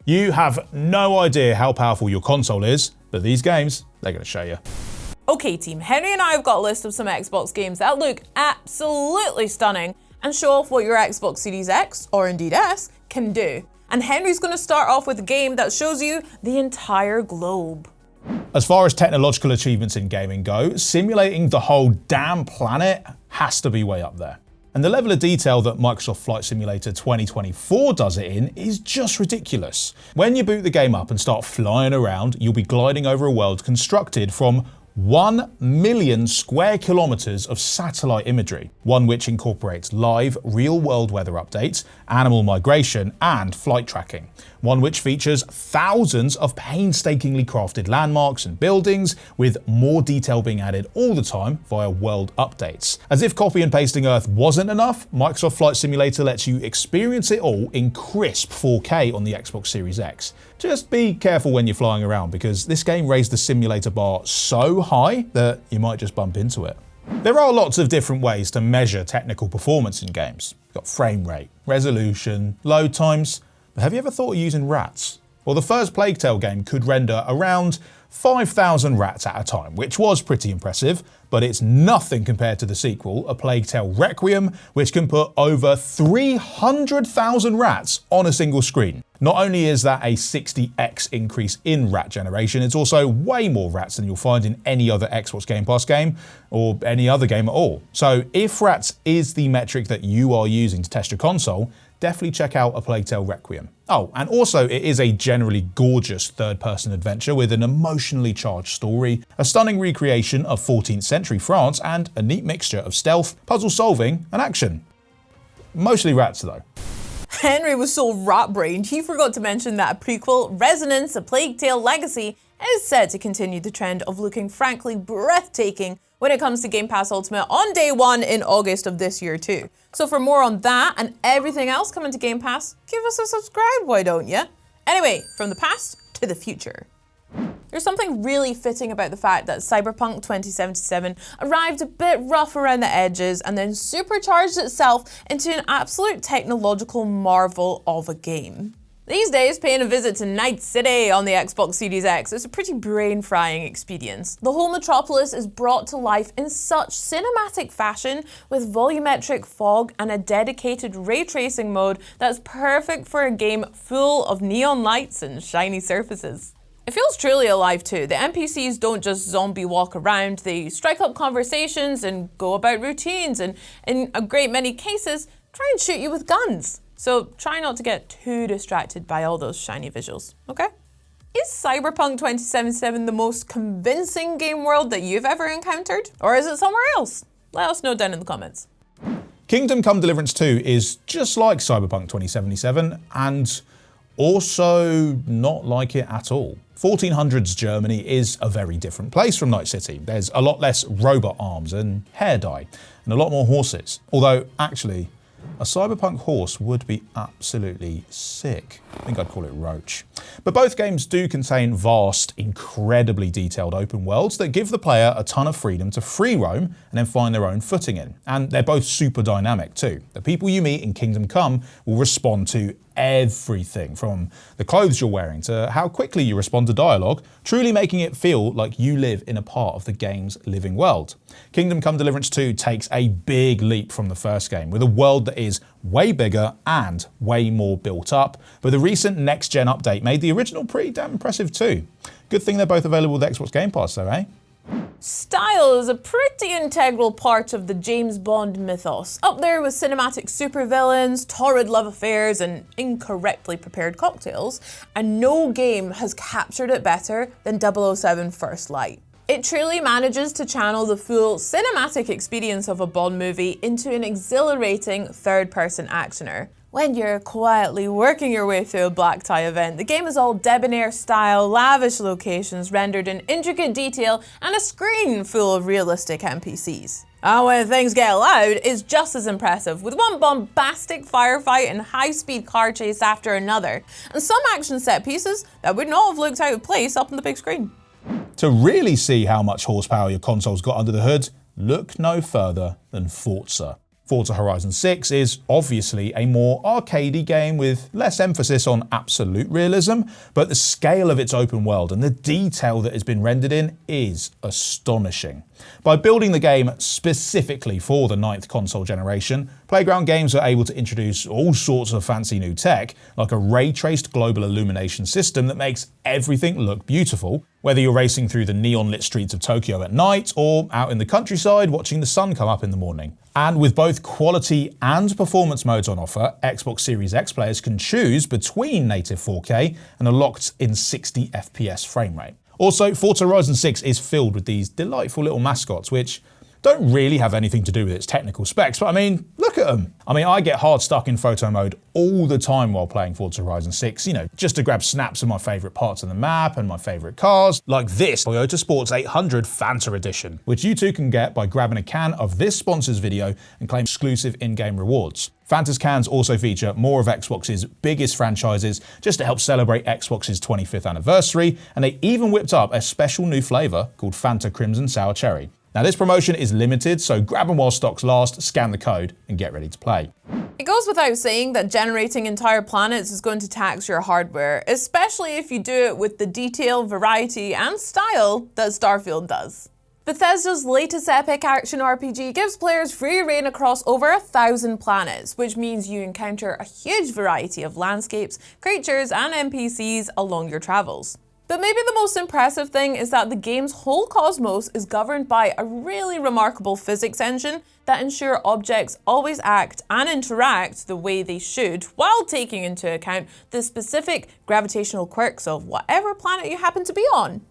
You have no idea how powerful your console is, but these games, they're going to show you. Okay team, Henry and I have got a list of some Xbox games that look absolutely stunning and show off what your Xbox Series X, or indeed S, can do. And Henry's going to start off with a game that shows you the entire globe. As far as technological achievements in gaming go, simulating the whole damn planet has to be way up there. And the level of detail that Microsoft Flight Simulator 2024 does it in is just ridiculous. When you boot the game up and start flying around, you'll be gliding over a world constructed from 1 million square kilometers of satellite imagery, one which incorporates live, real-world weather updates, animal migration, and flight tracking. One which features thousands of painstakingly crafted landmarks and buildings, with more detail being added all the time via world updates. As if copy and pasting Earth wasn't enough, Microsoft Flight Simulator lets you experience it all in crisp 4K on the Xbox Series X. Just be careful when you're flying around, because this game raised the simulator bar so high that you might just bump into it. There are lots of different ways to measure technical performance in games. You've got frame rate, resolution, load times. But have you ever thought of using rats? Well, the first Plague Tale game could render around 5,000 rats at a time, which was pretty impressive, but it's nothing compared to the sequel, A Plague Tale Requiem, which can put over 300,000 rats on a single screen. Not only is that a 60x increase in rat generation, it's also way more rats than you'll find in any other Xbox Game Pass game, or any other game at all. So if rats is the metric that you are using to test your console, definitely check out A Plague Tale Requiem. Oh, and also it is a generally gorgeous third-person adventure with an emotionally charged story, a stunning recreation of 14th century France, and a neat mixture of stealth, puzzle solving, and action. Mostly rats though. Henry was so rat-brained, he forgot to mention that a prequel, Resonance: A Plague Tale Legacy, is set to continue the trend of looking frankly breathtaking when it comes to Game Pass Ultimate on day one in August of this year too. So for more on that and everything else coming to Game Pass, give us a subscribe, why don't ya? Anyway, from the past to the future. There's something really fitting about the fact that Cyberpunk 2077 arrived a bit rough around the edges and then supercharged itself into an absolute technological marvel of a game. These days, paying a visit to Night City on the Xbox Series X is a pretty brain-frying experience. The whole metropolis is brought to life in such cinematic fashion with volumetric fog and a dedicated ray tracing mode that's perfect for a game full of neon lights and shiny surfaces. It feels truly alive too. The NPCs don't just zombie walk around, they strike up conversations and go about routines, and in a great many cases, try and shoot you with guns. So try not to get too distracted by all those shiny visuals, okay? Is Cyberpunk 2077 the most convincing game world that you've ever encountered? Or is it somewhere else? Let us know down in the comments. Kingdom Come Deliverance 2 is just like Cyberpunk 2077, and also not like it at all. 1400s Germany is a very different place from Night City. There's a lot less robot arms and hair dye, and a lot more horses. Although, actually, a cyberpunk horse would be absolutely sick. I think I'd call it Roach. But both games do contain vast, incredibly detailed open worlds that give the player a ton of freedom to free roam and then find their own footing in. And they're both super dynamic too. The people you meet in Kingdom Come will respond to everything from the clothes you're wearing to how quickly you respond to dialogue, truly making it feel like you live in a part of the game's living world. Kingdom Come Deliverance 2 takes a big leap from the first game, with a world that is way bigger and way more built up, but the recent next-gen update made the original pretty damn impressive too. Good thing they're both available with Xbox Game Pass though, eh? Style is a pretty integral part of the James Bond mythos, up there with cinematic supervillains, torrid love affairs, and incorrectly prepared cocktails, and no game has captured it better than 007 First Light. It truly manages to channel the full cinematic experience of a Bond movie into an exhilarating third-person actioner. When you're quietly working your way through a black tie event, the game is all debonair style, lavish locations rendered in intricate detail, and a screen full of realistic NPCs. And when things get loud, it's just as impressive, with one bombastic firefight and high-speed car chase after another, and some action set pieces that would not have looked out of place up on the big screen. To really see how much horsepower your console's got under the hood, look no further than Forza. Forza Horizon 6 is obviously a more arcadey game with less emphasis on absolute realism, but the scale of its open world and the detail that has been rendered in is astonishing. By building the game specifically for the 9th console generation, Playground Games are able to introduce all sorts of fancy new tech, like a ray-traced global illumination system that makes everything look beautiful, whether you're racing through the neon-lit streets of Tokyo at night or out in the countryside watching the sun come up in the morning. And with both quality and performance modes on offer, Xbox Series X players can choose between native 4K and a locked-in 60 FPS frame rate. Also, Forza Horizon 6 is filled with these delightful little mascots, which don't really have anything to do with its technical specs, but I mean, look at them. I mean, I get hard stuck in photo mode all the time while playing Forza Horizon 6, just to grab snaps of my favourite parts of the map and my favourite cars, like this Toyota Sports 800 Fanta Edition, which you too can get by grabbing a can of this sponsor's video and claim exclusive in-game rewards. Fanta's cans also feature more of Xbox's biggest franchises just to help celebrate Xbox's 25th anniversary, and they even whipped up a special new flavour called Fanta Crimson Sour Cherry. Now this promotion is limited, so grab them while stocks last, scan the code, and get ready to play. It goes without saying that generating entire planets is going to tax your hardware, especially if you do it with the detail, variety, and style that Starfield does. Bethesda's latest epic action RPG gives players free reign across over 1,000 planets, which means you encounter a huge variety of landscapes, creatures, and NPCs along your travels. But maybe the most impressive thing is that the game's whole cosmos is governed by a really remarkable physics engine that ensure objects always act and interact the way they should, while taking into account the specific gravitational quirks of whatever planet you happen to be on.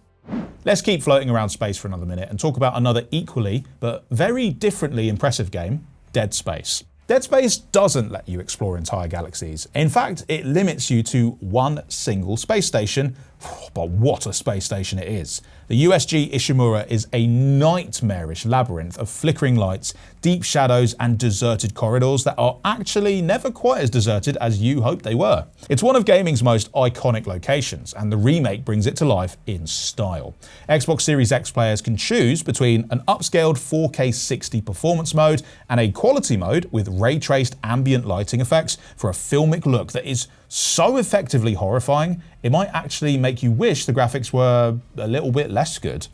Let's keep floating around space for another minute and talk about another equally, but very differently impressive game, Dead Space. Dead Space doesn't let you explore entire galaxies. In fact, it limits you to one single space station, but what a space station it is. The USG Ishimura is a nightmarish labyrinth of flickering lights, deep shadows, and deserted corridors that are actually never quite as deserted as you hoped they were. It's one of gaming's most iconic locations, and the remake brings it to life in style. Xbox Series X players can choose between an upscaled 4K 60 performance mode and a quality mode with ray-traced ambient lighting effects for a filmic look that is so effectively horrifying, it might actually make you wish the graphics were a little bit less good.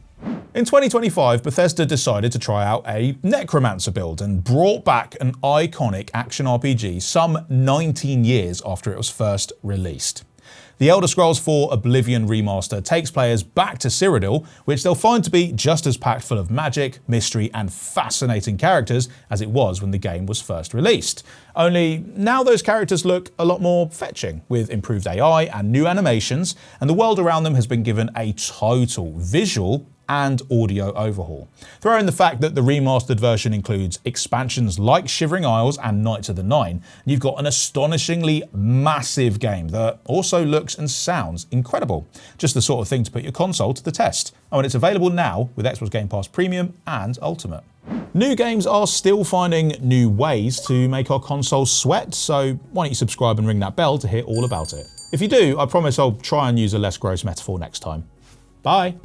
In 2025, Bethesda decided to try out a Necromancer build and brought back an iconic action RPG some 19 years after it was first released. The Elder Scrolls IV Oblivion remaster takes players back to Cyrodiil, which they'll find to be just as packed full of magic, mystery, and fascinating characters as it was when the game was first released. Only now those characters look a lot more fetching, with improved AI and new animations, and the world around them has been given a total visual and audio overhaul. Throw in the fact that the remastered version includes expansions like Shivering Isles and Knights of the Nine, and you've got an astonishingly massive game that also looks and sounds incredible. Just the sort of thing to put your console to the test. Oh, and it's available now with Xbox Game Pass Premium and Ultimate. New games are still finding new ways to make our consoles sweat, so why don't you subscribe and ring that bell to hear all about it. If you do, I promise I'll try and use a less gross metaphor next time. Bye!